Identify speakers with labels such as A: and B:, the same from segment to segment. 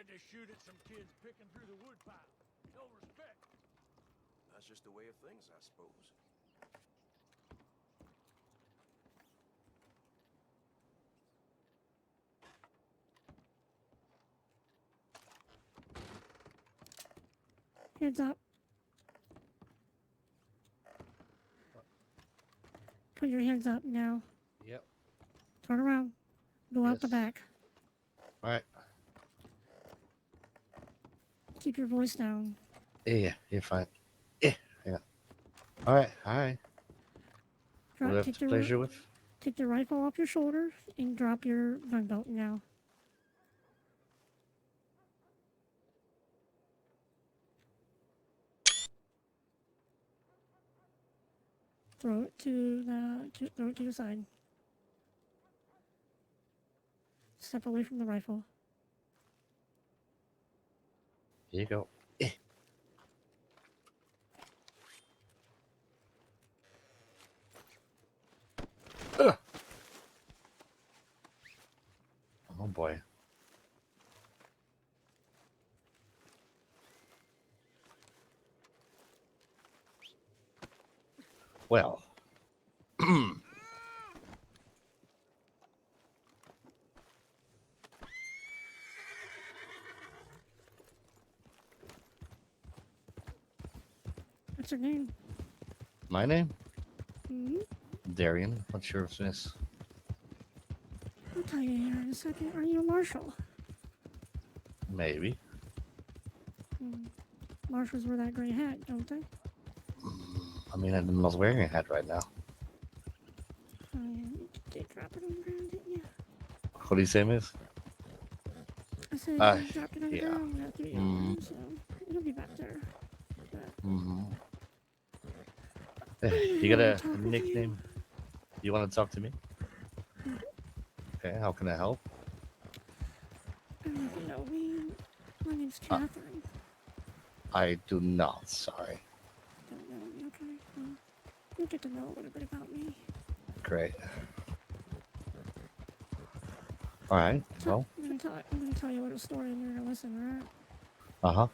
A: had to shoot at some kids picking through the woodpile. No respect.
B: That's just the way of things, I suppose.
C: Hands up. Put your hands up now.
D: Yep.
C: Turn around. Go out the
D: Yes.
C: back.
D: All right.
C: Keep your voice down.
D: Yeah, you're fine. Yeah. All right. Hi. What do I have
C: Take
D: the pleasure with?
C: Take the rifle off your shoulder and drop your gun belt now. Throw it to your side. Step away from the rifle.
D: Here you go. Ugh. Oh boy. Well.
C: What's your name?
D: My name?
C: Hmm?
D: Darion. What's your business?
C: I'll tell you here in a second. Are you a marshal?
D: Maybe.
C: Marshals wear that gray hat, don't they?
D: I mean, I'm not wearing a hat right now.
C: Oh, yeah. You did drop it on the ground, didn't you?
D: What do you say, miss?
C: I said you dropped it on the
D: yeah.
C: ground without the arm, so it'll be back there.
D: You got a nickname? You want to talk to me? Okay, how can I help?
C: I don't know if you know me. My name's Catherine.
D: I do not, sorry.
C: Don't know me, okay? Well, you'll get to know a little bit about me.
D: Great. Alright, well.
C: I'm gonna tell you a little story and you're gonna listen, alright?
D: Uh-huh.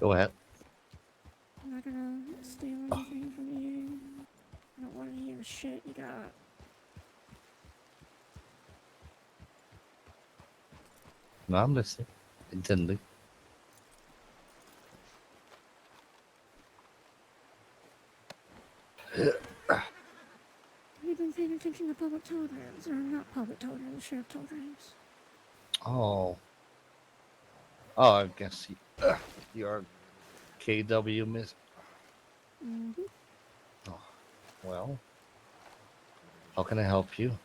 D: Go ahead.
C: I'm not gonna steal anything from you. I don't want to hear shit you got.
D: No, I'm listening. Intently.
C: Have you been paying attention to public telegrams? Or not public telegrams, sheriff telegrams?
D: Oh. Oh, I guess you're KW, miss.
C: Mm-hmm.
D: Oh, well. How can I help you?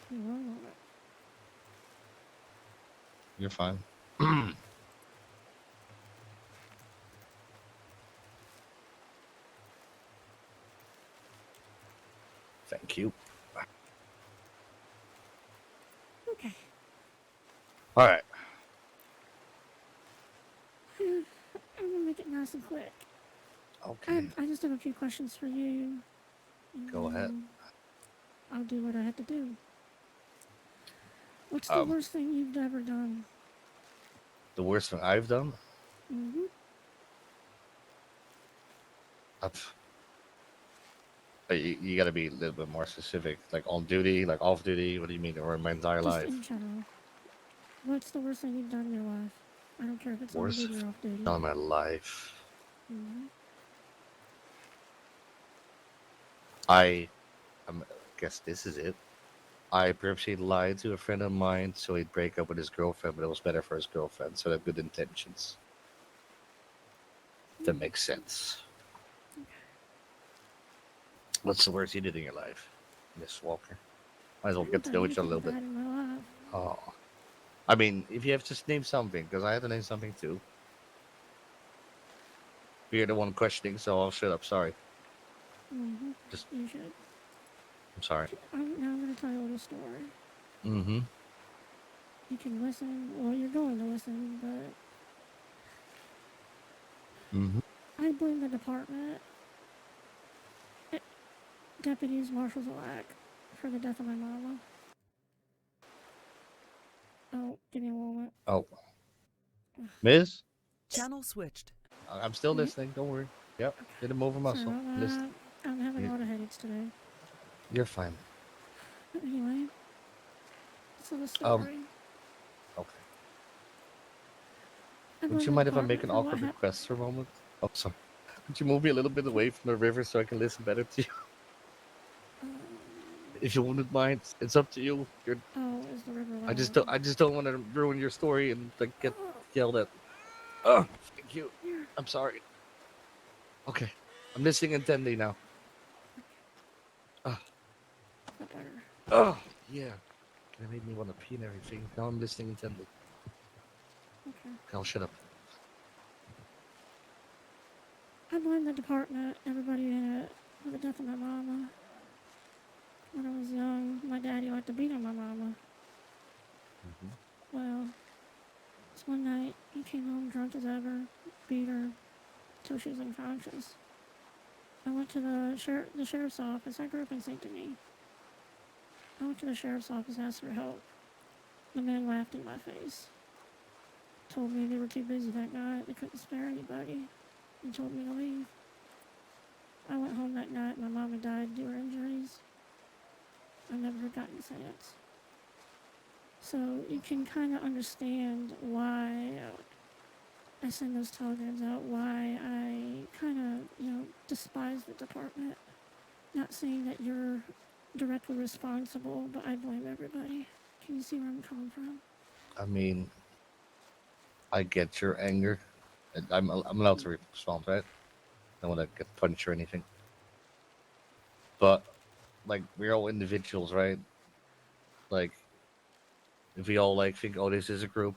C: You are on it.
D: You're fine. Thank you.
C: Okay.
D: All right.
C: I'm gonna make it nice and quick.
D: Okay.
C: I just have a few questions for you.
D: Go ahead.
C: I'll do what I have to do. What's the worst thing you've ever done?
D: The worst thing I've done?
C: Mm-hmm.
D: You got to be a little bit more specific. Like on duty, like off duty. What do you mean? Or in my entire
C: Just
D: life?
C: in general. What's the worst thing you've done in your life? I don't care if it's on duty or off duty.
D: Done in my life.
C: Mm-hmm.
D: I guess this is it. I purposely lied to a friend of mine so he'd break up with his girlfriend, but it was better for his girlfriend, so they have good intentions. That makes sense. What's the worst you did in your life, Miss Walker? Might as well get to know each other a little bit. Oh. I mean, if you have to name something, because I have to name something too. You're the one questioning, so I'll shut up. Sorry.
C: Mm-hmm. You should.
D: I'm sorry.
C: Now I'm going to tell you a little story.
D: Mm-hmm.
C: You can listen. Well, you're going to listen, but...
D: Mm-hmm.
C: I blame the department. deputies, marshals-elect for the death of my mama. Oh, give me a moment.
D: Oh. Miss?
E: Channel switched.
D: I'm still listening. Don't worry. Yep. Didn't move a
C: Sorry
D: muscle.
C: about that.
D: Listen.
C: I'm having a lot of headaches today.
D: You're fine.
C: But anyway, so the
D: Um,
C: story.
D: Okay.
C: I
D: Would
C: blame
D: you
C: the
D: mind if I make
C: department
D: an
C: for what
D: awkward
C: happened.
D: request for a moment? Oh, sorry. Could you move me a little bit away from the river so I can listen better to you? If you wouldn't mind, it's up to you.
C: Oh, is the river
D: I
C: loud?
D: just don't want to ruin your story and like get yelled at. Oh, thank you.
C: Here.
D: I'm sorry. Okay, I'm listening intently now.
C: Got better.
D: Oh, yeah. That made me want to pee and everything. Now I'm listening intently.
C: Okay.
D: I'll shut up.
C: I blame the department, everybody in it, for the death of my mama. When I was young, my daddy liked to beat on my mama. Well, this one night, he came home drunk as ever, beat her till she was unconscious. I went to the sheriff's office. I grew up in St. Denis. I went to the sheriff's office and asked for help. The man laughed in my face. Told me they were too busy that night, they couldn't spare anybody, and told me to leave. I went home that night. My mama died due to her injuries. I've never forgotten since. So you can kind of understand why I send those telegrams out, why I kind of, despise the department. Not saying that you're directly responsible, but I blame everybody. Can you see where I'm coming from?
D: I mean, I get your anger. I'm allowed to respond, right? I don't want to get punched or anything. But, like, we're all individuals, right? Like, if we all, like, think, oh, this is a group,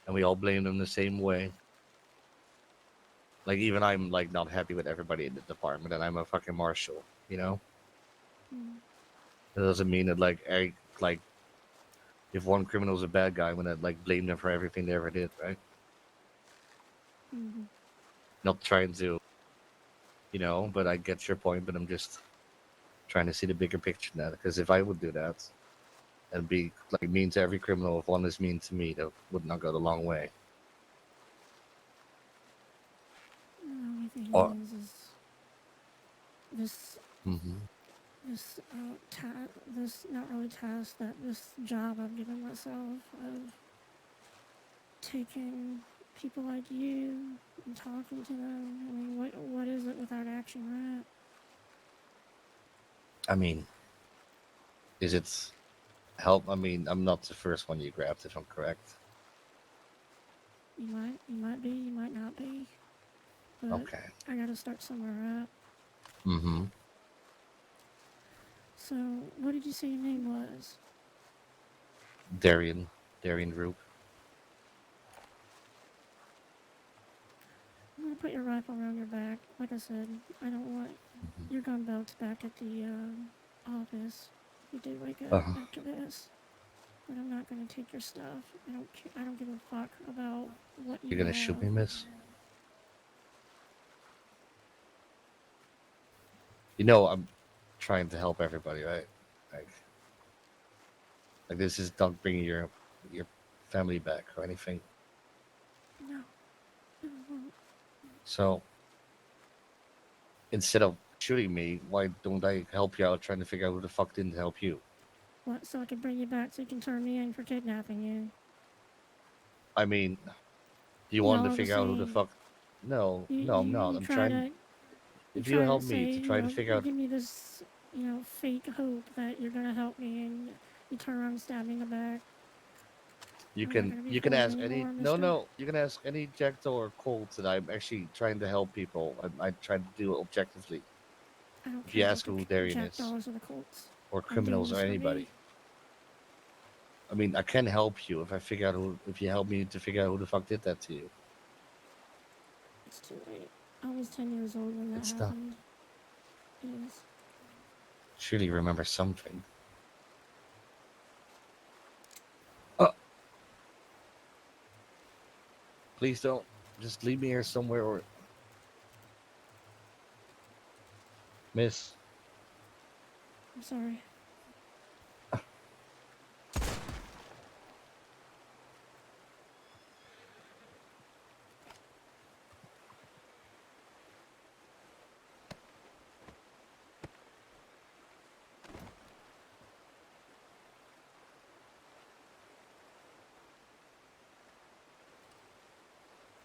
D: and we all blame them the same way. Like, even I'm, like, not happy with everybody in the department, and I'm a fucking marshal, you know? That doesn't mean that, like, if one criminal's a bad guy, I'm gonna, like, blame them for everything they ever did, right?
C: Mm-hmm.
D: Not trying to, but I get your point, but I'm just trying to see the bigger picture now, because if I would do that and be, like, mean to every criminal, if one is mean to me, that would not go the long way.
C: The only thing
D: Oh.
C: is this
D: Mm-hmm.
C: this not really task, that this job I've given myself of taking people like you and talking to them. I mean, what is it without action, right?
D: I mean, is it help? I mean, I'm not the first one you grabbed, if I'm correct.
C: You might be, you might not be. But
D: Okay.
C: I gotta start somewhere, right?
D: Mm-hmm.
C: So, what did you say your name was?
D: Darion Rueb.
C: I'm gonna put your rifle around your back. Like I said, I don't want your gun belts back at the office. You did wake up after this, but I'm not gonna take your stuff. I don't give a fuck about what you
D: You're gonna
C: have.
D: shoot me, miss? I'm trying to help everybody, right? Like this is not bringing your family back or anything.
C: No, I won't.
D: So instead of shooting me, why don't I help you out trying to figure out who the fuck didn't help you?
C: What? So I can bring you back so you can turn me in for kidnapping you?
D: I mean, do you want to figure out who the fuck? No, I'm not. I'm trying.
C: You
D: If you
C: try to
D: help me
C: say,
D: to try to figure
C: you
D: out,
C: give me this, fake hope that you're gonna help me, and you turn around and stab me in the back.
D: you
C: I'm not
D: can
C: gonna be
D: you can
C: fooled
D: ask any.
C: anymore,
D: No,
C: mister.
D: no, you can ask any Jackdaw or Colt that I'm actually trying to help people. I try to do it objectively.
C: I don't
D: If you
C: care
D: ask
C: about
D: who
C: the
D: Darion is,
C: jackdaws or the colts.
D: or
C: I'm doing
D: criminals or
C: this for
D: anybody.
C: me.
D: I mean, I can help you if I figure out who. If you help me to figure out who the fuck did that to you.
C: It's too late. I was 10 years old when that
D: It's not.
C: happened. It is.
D: Surely you remember something. Please don't. Just leave me here somewhere or. Miss.
C: I'm sorry.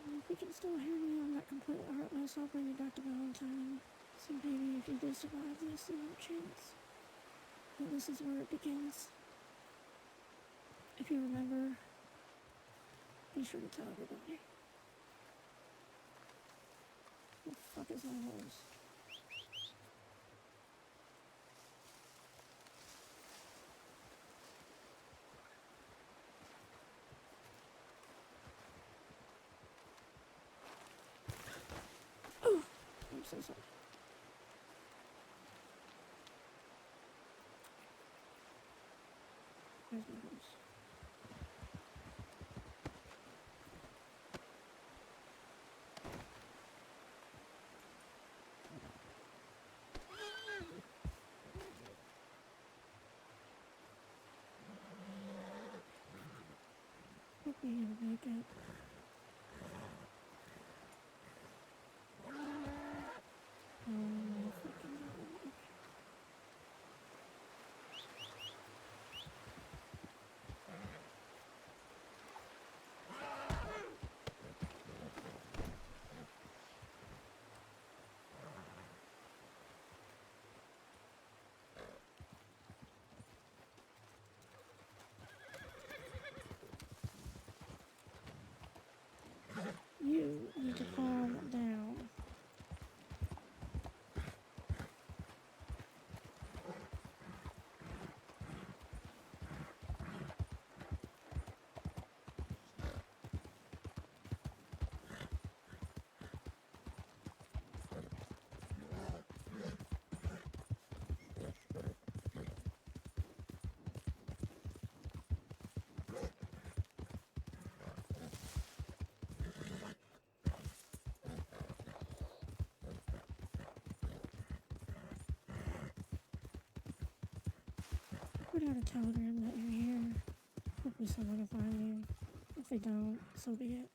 C: If you can still hear me, I'm not completely heartless. I'll bring you back to Valentine. So maybe if you do survive this, there's a chance that this is where it begins. If you remember, be sure to tell everybody. What the fuck is my horse? Oh, I'm so sorry. Where's my horse? Hope we can make it. Oh my fucking god. You need to calm down. We're gonna tell them that you're here. Hopefully someone will find you. If they don't, so be it.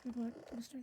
C: Good luck, mister.